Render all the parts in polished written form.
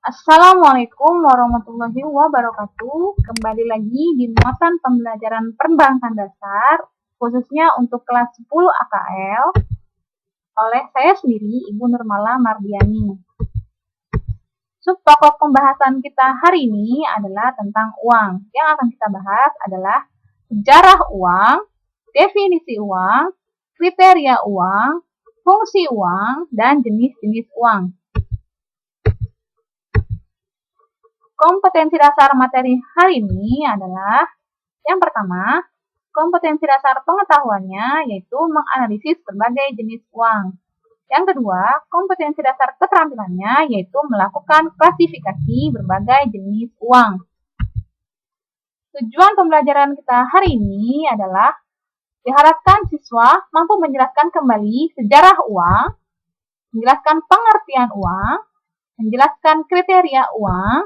Assalamualaikum warahmatullahi wabarakatuh. Kembali lagi di muatan pembelajaran perbankan dasar, khususnya untuk kelas 10 AKL, oleh saya sendiri, Ibu Nurmala Mardiani. Subpokok pembahasan kita hari ini adalah tentang uang. Yang akan kita bahas adalah sejarah uang, definisi uang, kriteria uang, fungsi uang, dan jenis-jenis uang. Kompetensi dasar materi hari ini adalah yang pertama, kompetensi dasar pengetahuannya yaitu menganalisis berbagai jenis uang. Yang kedua, kompetensi dasar keterampilannya yaitu melakukan klasifikasi berbagai jenis uang. Tujuan pembelajaran kita hari ini adalah diharapkan siswa mampu menjelaskan kembali sejarah uang, menjelaskan pengertian uang, menjelaskan kriteria uang,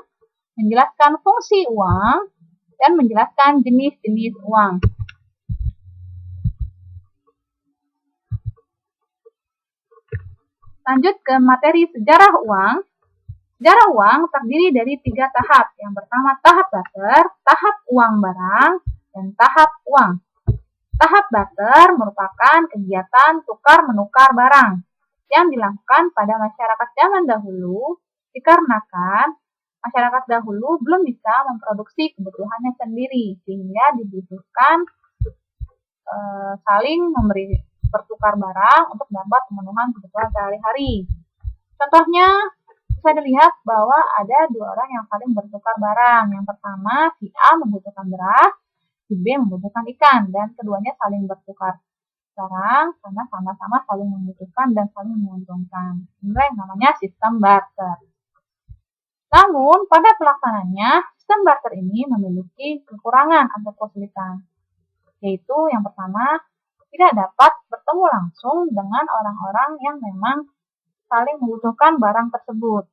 menjelaskan fungsi uang, dan menjelaskan jenis-jenis uang. Lanjut ke materi sejarah uang. Sejarah uang terdiri dari 3 tahap. Yang pertama tahap barter, tahap uang barang, dan tahap uang. Tahap barter merupakan kegiatan tukar-menukar barang yang dilakukan pada masyarakat zaman dahulu dikarenakan masyarakat dahulu belum bisa memproduksi kebutuhannya sendiri, sehingga dibutuhkan saling memberi bertukar barang untuk dapat pemenuhan kebutuhan sehari-hari. Contohnya bisa dilihat bahwa ada 2 orang yang saling bertukar barang. Yang pertama, si A membutuhkan beras, si B membutuhkan ikan, dan keduanya saling bertukar barang karena sama-sama saling membutuhkan dan saling menguntungkan. Inilah yang namanya sistem barter. Namun, pada pelaksanaannya, sistem barter ini memiliki kekurangan atau kesulitan, yaitu yang pertama, tidak dapat bertemu langsung dengan orang-orang yang memang saling membutuhkan barang tersebut.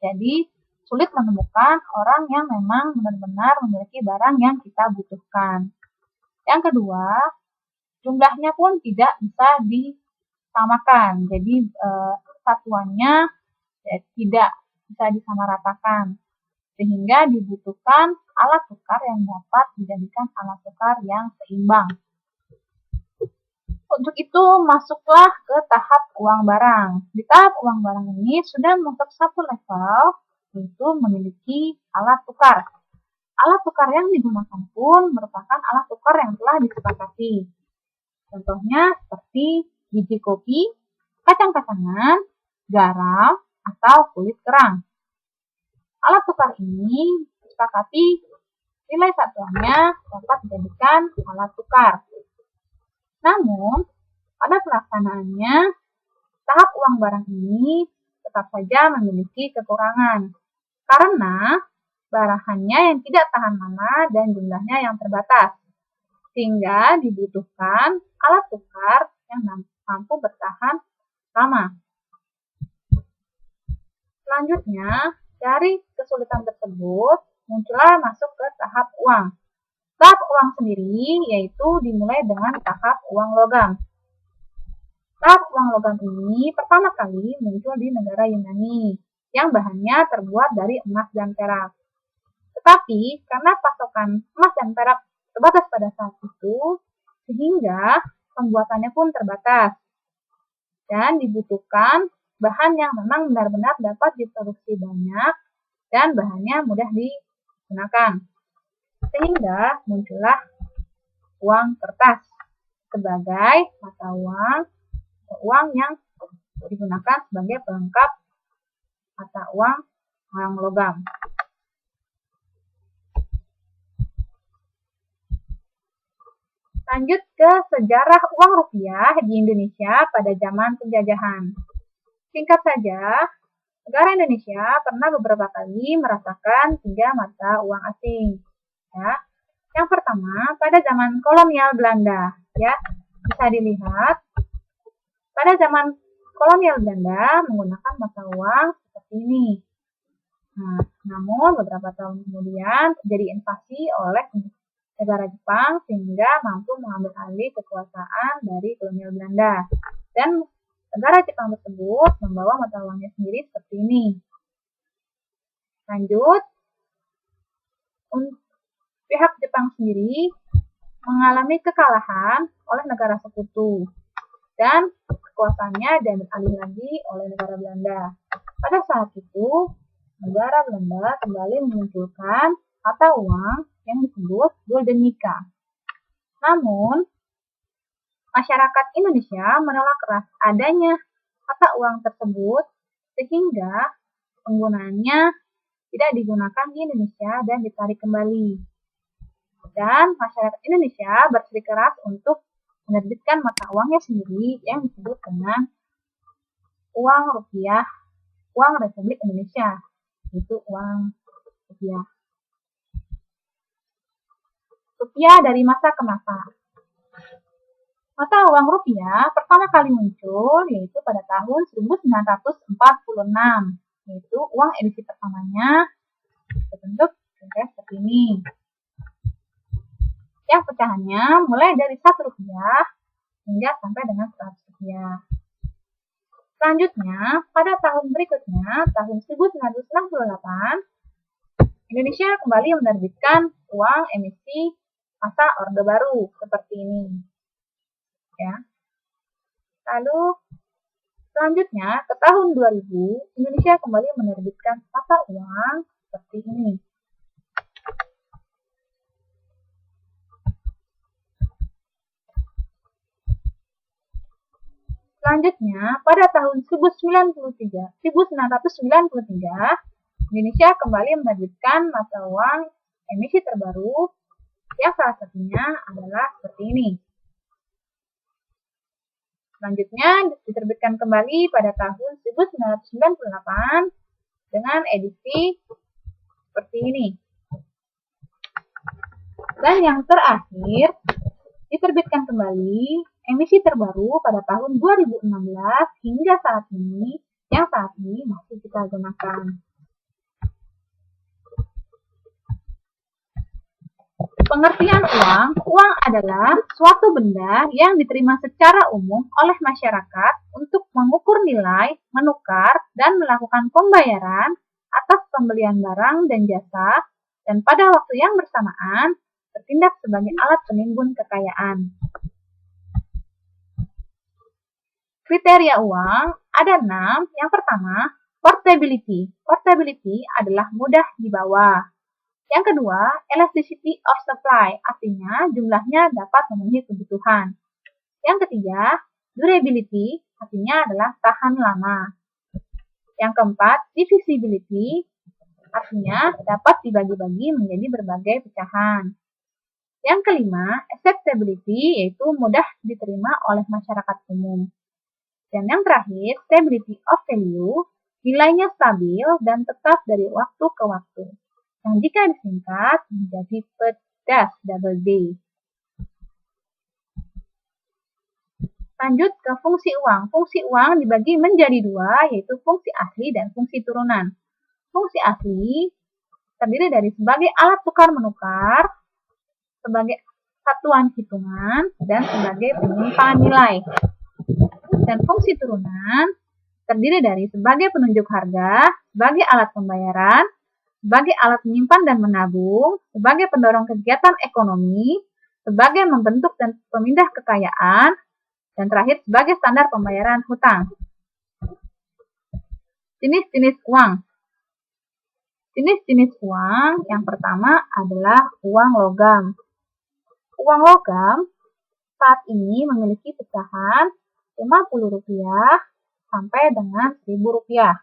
Jadi, sulit menemukan orang yang memang benar-benar memiliki barang yang kita butuhkan. Yang kedua, jumlahnya pun tidak bisa disamakan, jadi satuannya tidak bisa disamaratakan, sehingga dibutuhkan alat tukar yang dapat dijadikan alat tukar yang seimbang. Untuk itu masuklah ke tahap uang barang. Di tahap uang barang ini sudah masuk satu level, yaitu memiliki alat tukar. Alat tukar yang digunakan pun merupakan alat tukar yang telah disepakati. Contohnya seperti biji kopi, kacang-kacangan, garam, atau kulit kerang. Alat tukar ini disepakati nilai satuannya dapat dijadikan alat tukar. Namun, pada pelaksanaannya, tahap uang barang ini tetap saja memiliki kekurangan karena bahannya yang tidak tahan lama dan jumlahnya yang terbatas, sehingga dibutuhkan alat tukar yang mampu bertahan lama. Selanjutnya, dari kesulitan tersebut, muncullah masuk ke tahap uang. Tahap uang sendiri yaitu dimulai dengan tahap uang logam. Tahap uang logam ini pertama kali muncul di negara Yunani, yang bahannya terbuat dari emas dan perak. Tetapi, karena pasokan emas dan perak terbatas pada saat itu, sehingga pembuatannya pun terbatas. Dan dibutuhkan bahan yang memang benar-benar dapat diproduksi banyak dan bahannya mudah digunakan. Sehingga muncullah uang kertas sebagai mata uang yang digunakan sebagai pelengkap mata uang logam. Lanjut ke sejarah uang rupiah di Indonesia pada zaman penjajahan. Singkat saja, negara Indonesia pernah beberapa kali merasakan 3 mata uang asing. Ya. Yang pertama, pada zaman kolonial Belanda. Ya, bisa dilihat, pada zaman kolonial Belanda menggunakan mata uang seperti ini. Nah, namun beberapa tahun kemudian terjadi invasi oleh negara Jepang sehingga mampu mengambil alih kekuasaan dari kolonial Belanda. Dan negara Jepang tersebut membawa mata uangnya sendiri seperti ini. Lanjut, pihak Jepang sendiri mengalami kekalahan oleh negara sekutu dan kekuasaannya diambil alih lagi oleh negara Belanda. Pada saat itu, negara Belanda kembali memunculkan mata uang yang disebut Guldenica. Namun, masyarakat Indonesia menolak keras adanya mata uang tersebut sehingga penggunaannya tidak digunakan di Indonesia dan ditarik kembali. Dan masyarakat Indonesia bersikeras untuk menerbitkan mata uangnya sendiri yang disebut dengan uang rupiah, uang Republik Indonesia, yaitu uang rupiah. Rupiah dari masa ke masa. Mata uang rupiah pertama kali muncul yaitu pada tahun 1946, yaitu uang emisi pertamanya berbentuk seperti ini. Yang pecahannya mulai dari 1 rupiah hingga sampai dengan 100 rupiah. Selanjutnya, pada tahun berikutnya, tahun 1968, Indonesia kembali menerbitkan uang emisi masa Orde Baru seperti ini. Ya. Lalu, selanjutnya, ke tahun 2000, Indonesia kembali menerbitkan mata uang seperti ini. Selanjutnya, pada tahun 1993, Indonesia kembali menerbitkan mata uang emisi terbaru yang salah satunya adalah seperti ini. Selanjutnya, diterbitkan kembali pada tahun 1998 dengan edisi seperti ini. Dan yang terakhir, diterbitkan kembali emisi terbaru pada tahun 2016 hingga saat ini, yang saat ini masih kita gunakan. Pengertian uang adalah suatu benda yang diterima secara umum oleh masyarakat untuk mengukur nilai, menukar, dan melakukan pembayaran atas pembelian barang dan jasa, dan pada waktu yang bersamaan bertindak sebagai alat penimbun kekayaan. Kriteria uang ada 6. Yang pertama, portability. Portability adalah mudah dibawa. Yang kedua, elasticity of supply, artinya jumlahnya dapat memenuhi kebutuhan. Yang ketiga, durability, artinya adalah tahan lama. Yang keempat, divisibility, artinya dapat dibagi-bagi menjadi berbagai pecahan. Yang kelima, acceptability, yaitu mudah diterima oleh masyarakat umum. Dan yang terakhir, stability of value, nilainya stabil dan tetap dari waktu ke waktu. Yang jika disingkat menjadi PEDAS, double D. Lanjut ke fungsi uang. Fungsi uang dibagi menjadi 2, yaitu fungsi asli dan fungsi turunan. Fungsi asli terdiri dari sebagai alat tukar-menukar, sebagai satuan hitungan, dan sebagai penyimpan nilai. Dan fungsi turunan terdiri dari sebagai penunjuk harga, sebagai alat pembayaran, sebagai alat menyimpan dan menabung, sebagai pendorong kegiatan ekonomi, sebagai membentuk dan pemindah kekayaan, dan terakhir sebagai standar pembayaran hutang. Jenis-jenis uang. Jenis-jenis uang yang pertama adalah uang logam. Uang logam saat ini memiliki pecahan Rp50 sampai dengan Rp1.000.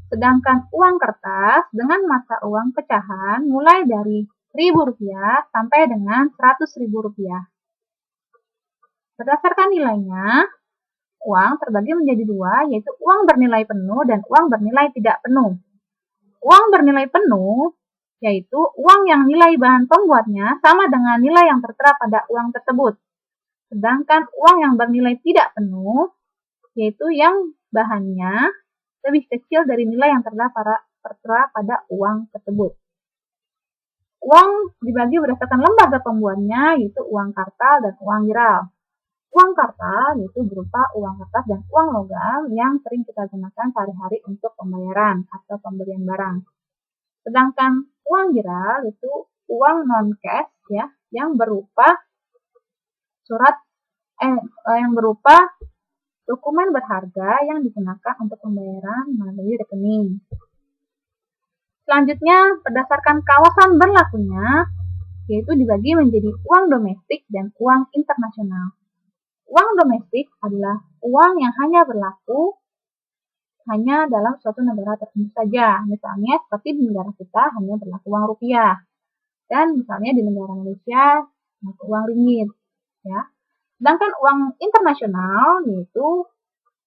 Sedangkan uang kertas dengan mata uang pecahan mulai dari Rp1.000 sampai dengan Rp100.000. Berdasarkan nilainya, uang terbagi menjadi 2, yaitu uang bernilai penuh dan uang bernilai tidak penuh. Uang bernilai penuh yaitu uang yang nilai bahan pembuatnya sama dengan nilai yang tertera pada uang tersebut. Sedangkan uang yang bernilai tidak penuh, yaitu yang bahannya lebih kecil dari nilai yang tertera pada uang tersebut. Uang dibagi berdasarkan lembaga pembuatnya, yaitu uang kartal dan uang giral. Uang kartal yaitu berupa uang kertas dan uang logam yang sering kita gunakan sehari-hari untuk pembayaran atau pembelian barang. Sedangkan uang giral itu uang non-cash ya, yang berupa dokumen berharga yang digunakan untuk pembayaran melalui rekening. Selanjutnya, berdasarkan kawasan berlakunya, yaitu dibagi menjadi uang domestik dan uang internasional. Uang domestik adalah uang yang hanya berlaku hanya dalam suatu negara tertentu saja. Misalnya seperti di negara kita hanya berlaku uang rupiah. Dan misalnya di negara Malaysia berlaku uang ringgit. Ya. Sedangkan uang internasional yaitu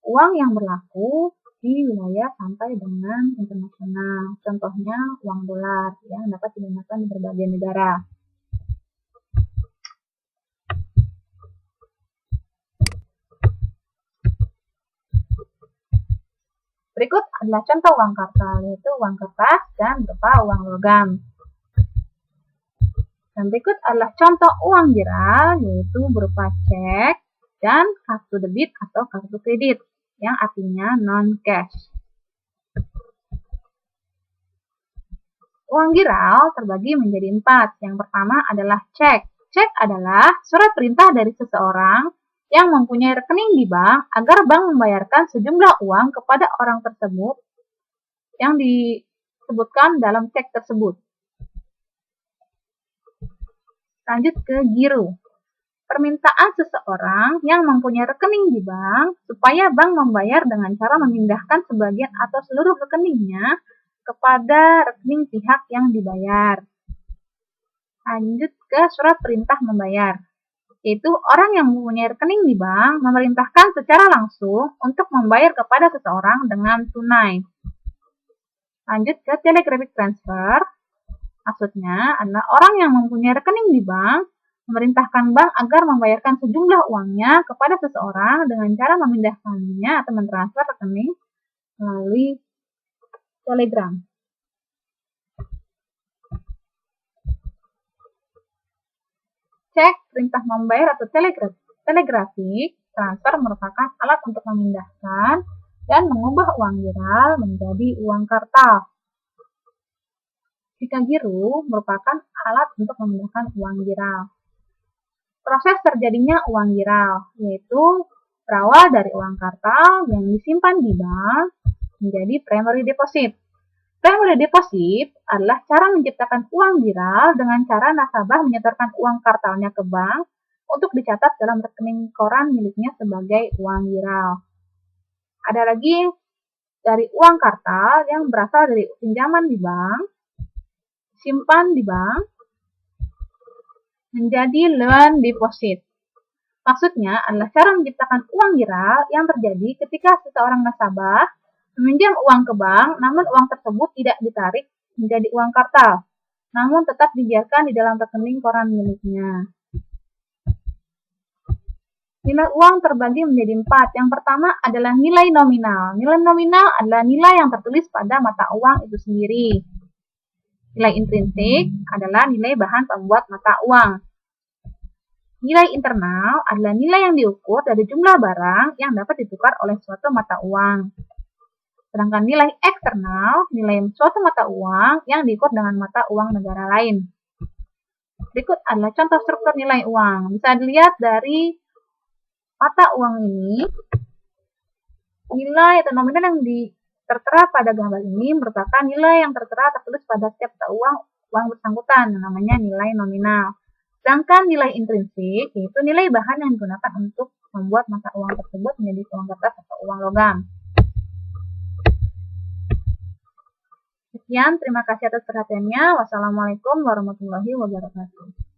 uang yang berlaku di wilayah sampai dengan internasional. Contohnya uang dolar yang dapat digunakan di berbagai negara. Berikut adalah contoh uang kartal, yaitu uang kertas dan berupa uang logam. Dan berikut adalah contoh uang giral, yaitu berupa cek dan kartu debit atau kartu kredit, yang artinya non-cash. Uang giral terbagi menjadi 4. Yang pertama adalah cek. Cek adalah surat perintah dari seseorang yang mempunyai rekening di bank agar bank membayarkan sejumlah uang kepada orang tersebut yang disebutkan dalam cek tersebut. Lanjut ke giro. Permintaan seseorang yang mempunyai rekening di bank supaya bank membayar dengan cara memindahkan sebagian atau seluruh rekeningnya kepada rekening pihak yang dibayar. Lanjut ke surat perintah membayar. Yaitu orang yang mempunyai rekening di bank memerintahkan secara langsung untuk membayar kepada seseorang dengan tunai. Lanjut ke telegraphic transfer. Maksudnya adalah orang yang mempunyai rekening di bank memerintahkan bank agar membayarkan sejumlah uangnya kepada seseorang dengan cara memindahkannya atau mentransfer rekening melalui telegram. Cek perintah membayar atau telegrafik transfer merupakan alat untuk memindahkan dan mengubah uang giral menjadi uang kartal. Jika giro merupakan alat untuk memindahkan uang giral. Proses terjadinya uang giral yaitu berawal dari uang kartal yang disimpan di bank menjadi primary deposit. Primary deposit adalah cara menciptakan uang giral dengan cara nasabah menyetorkan uang kartalnya ke bank untuk dicatat dalam rekening koran miliknya sebagai uang giral. Ada lagi dari uang kartal yang berasal dari pinjaman di bank, simpan di bank, menjadi loan deposit. Maksudnya adalah cara menciptakan uang giral yang terjadi ketika seseorang nasabah meminjam uang ke bank, namun uang tersebut tidak ditarik menjadi uang kartal, namun tetap dibiarkan di dalam rekening koran miliknya. Nilai uang terbagi menjadi 4. Yang pertama adalah nilai nominal. Nilai nominal adalah nilai yang tertulis pada mata uang itu sendiri. Nilai intrinsik adalah nilai bahan pembuat mata uang. Nilai internal adalah nilai yang diukur dari jumlah barang yang dapat ditukar oleh suatu mata uang. Sedangkan nilai eksternal, nilai suatu mata uang yang diukur dengan mata uang negara lain. Berikut adalah contoh struktur nilai uang. Bisa dilihat dari mata uang ini, nilai atau nominal yang tertera pada gambar ini merupakan nilai yang tertera tertulis pada setiap mata uang bersangkutan, namanya nilai nominal. Sedangkan nilai intrinsik yaitu nilai bahan yang digunakan untuk membuat mata uang tersebut menjadi uang kertas atau uang logam. Sekian, terima kasih atas perhatiannya. Wassalamualaikum warahmatullahi wabarakatuh.